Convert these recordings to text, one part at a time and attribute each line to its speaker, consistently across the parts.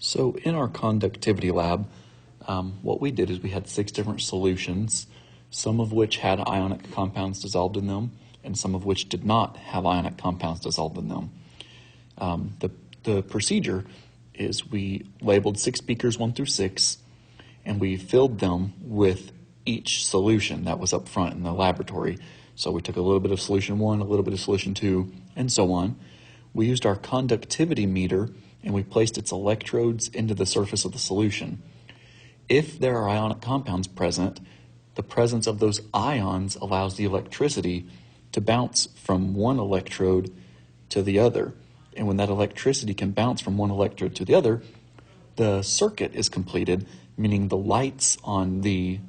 Speaker 1: So in our conductivity lab, what we did is we had 6 different solutions, some of which had ionic compounds dissolved in them, and some of which did not have ionic compounds dissolved in them. The procedure is we labeled 6 beakers 1 through 6, and we filled them with each solution that was up front in the laboratory. So we took a little bit of solution 1, a little bit of solution 2, and so on. We used our conductivity meter and we placed its electrodes into the surface of the solution. If there are ionic compounds present, the presence of those ions allows the electricity to bounce from one electrode to the other. And when that electricity can bounce from one electrode to the other, the circuit is completed, meaning the lights on the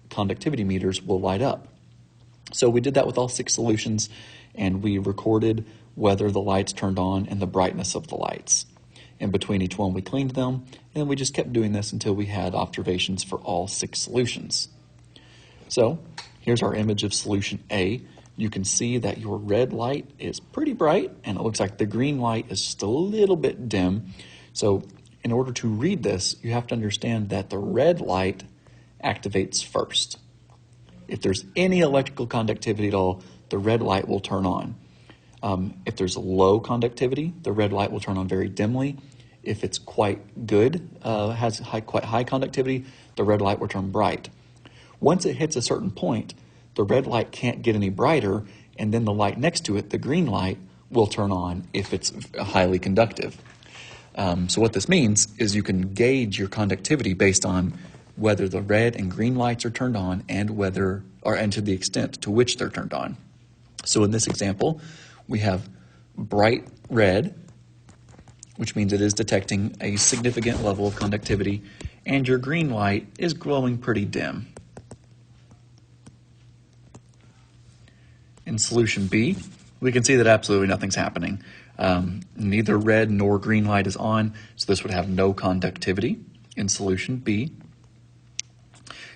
Speaker 1: conductivity meters will light up. So we did that with all 6 solutions, and we recorded whether the lights turned on and the brightness of the lights. In between each one, we cleaned them, and we just kept doing this until we had observations for all 6 solutions. So here's our image of solution A. You can see that your red light is pretty bright, and it looks like the green light is just a little bit dim. So in order to read this, you have to understand that the red light activates first. If there's any electrical conductivity at all, the red light will turn on. If there's low conductivity, the red light will turn on very dimly. If it's quite good, has quite high conductivity, the red light will turn bright. Once it hits a certain point, the red light can't get any brighter, and then the light next to it, the green light, will turn on if it's highly conductive. So what this means is you can gauge your conductivity based on whether the red and green lights are turned on and to the extent to which they're turned on. So in this example, we have bright red, which means it is detecting a significant level of conductivity, and your green light is glowing pretty dim. In solution B, we can see that absolutely nothing's happening. Neither red nor green light is on, so this would have no conductivity in solution B.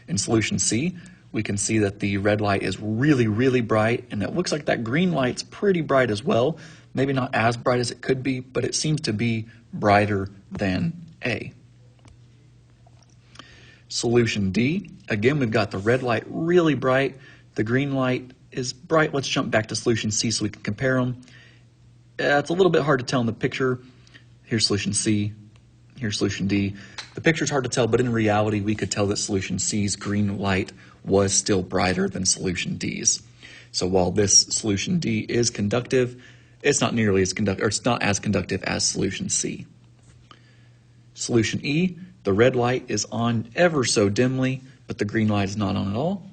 Speaker 1: In solution C, we can see that the red light is really, really bright, and it looks like that green light's pretty bright as well. Maybe not as bright as it could be, but it seems to be brighter than A. Solution D, again, we've got the red light really bright, the green light is bright. Let's jump back to solution C so we can compare them. It's a little bit hard to tell in the picture. Here's solution C, here's solution D. The picture's hard to tell, but in reality, we could tell that solution C's green light was still brighter than solution D's. So while this solution D is conductive, it's not nearly as conductive, or it's not as conductive as solution C. Solution E, the red light is on ever so dimly, but the green light is not on at all.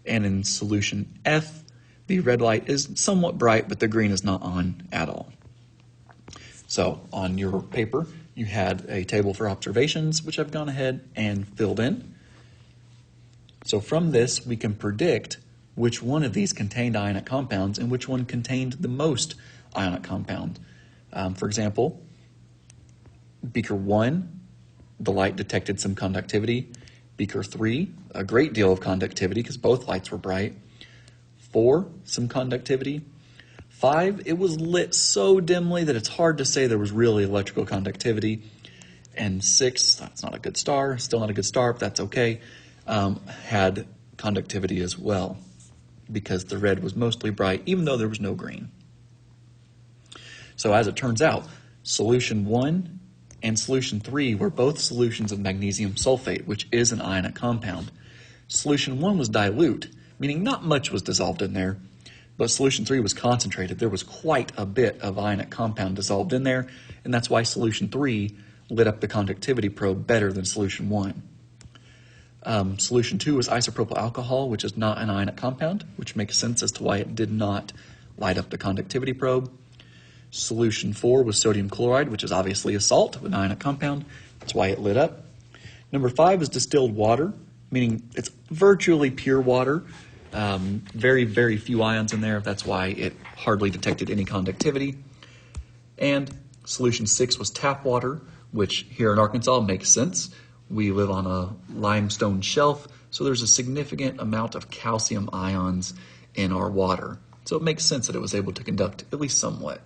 Speaker 1: And in solution F, the red light is somewhat bright, but the green is not on at all. So on your paper, you had a table for observations, which I've gone ahead and filled in. So from this, we can predict which one of these contained ionic compounds and which one contained the most ionic compound. For example, beaker 1, the light detected some conductivity. Beaker 3, a great deal of conductivity because both lights were bright. 4, some conductivity. 5, it was lit so dimly that it's hard to say there was really electrical conductivity. And 6, that's not a good star, still not a good star, but that's okay, had conductivity as well because the red was mostly bright, even though there was no green. So as it turns out, solution 1 and solution 3 were both solutions of magnesium sulfate, which is an ionic compound. Solution 1 was dilute, meaning not much was dissolved in there, but solution 3 was concentrated. There was quite a bit of ionic compound dissolved in there, and that's why solution 3 lit up the conductivity probe better than solution 1. Solution 2 was isopropyl alcohol, which is not an ionic compound, which makes sense as to why it did not light up the conductivity probe. Solution 4 was sodium chloride, which is obviously a salt, an ionic compound. That's why it lit up. Number 5 is distilled water, meaning it's virtually pure water. Very, very few ions in there. That's why it hardly detected any conductivity. And solution 6 was tap water, which here in Arkansas makes sense. We live on a limestone shelf, so there's a significant amount of calcium ions in our water. So it makes sense that it was able to conduct at least somewhat.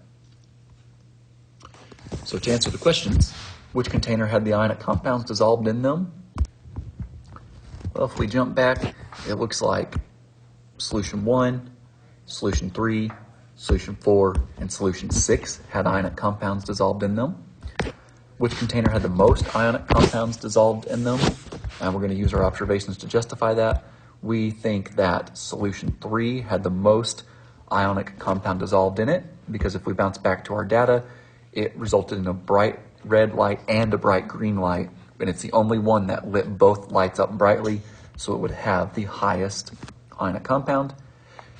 Speaker 1: So to answer the questions, Which container had the ionic compounds dissolved in them? Well, if we jump back, it looks like solution 1, solution 3, solution 4, and solution 6 had ionic compounds dissolved in them. Which container had the most ionic compounds dissolved in them? And we're going to use our observations to justify that. We think that solution 3 had the most ionic compound dissolved in it, because if we bounce back to our data, it resulted in a bright red light and a bright green light, and it's the only one that lit both lights up brightly, so it would have the highest ionic compound.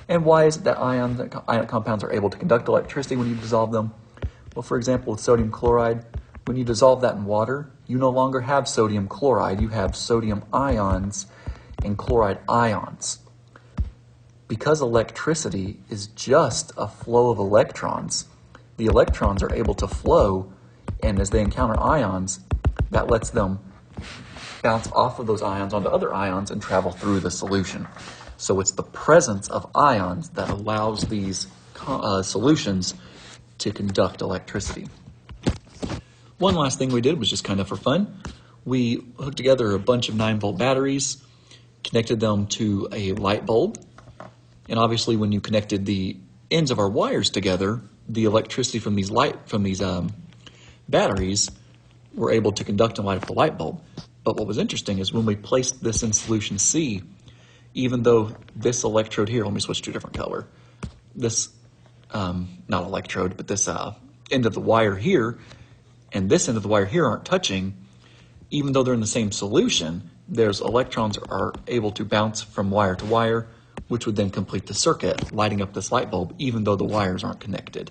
Speaker 1: And why is it that ionic compounds are able to conduct electricity when you dissolve them? Well, for example, with sodium chloride, when you dissolve that in water, you no longer have sodium chloride, you have sodium ions and chloride ions. Because electricity is just a flow of electrons, the electrons are able to flow, and as they encounter ions, that lets them bounce off of those ions onto other ions and travel through the solution. So it's the presence of ions that allows these solutions to conduct electricity. One last thing we did was just kind of for fun. We hooked together a bunch of 9-volt batteries, connected them to a light bulb, and obviously when you connected the ends of our wires together, the electricity from these batteries were able to conduct and light up the light bulb. But what was interesting is when we placed this in solution C, even though this electrode here, let me switch to a different color, this, not electrode, but this end of the wire here and this end of the wire here aren't touching, even though they're in the same solution, there's electrons are able to bounce from wire to wire, which would then complete the circuit, lighting up this light bulb, even though the wires aren't connected.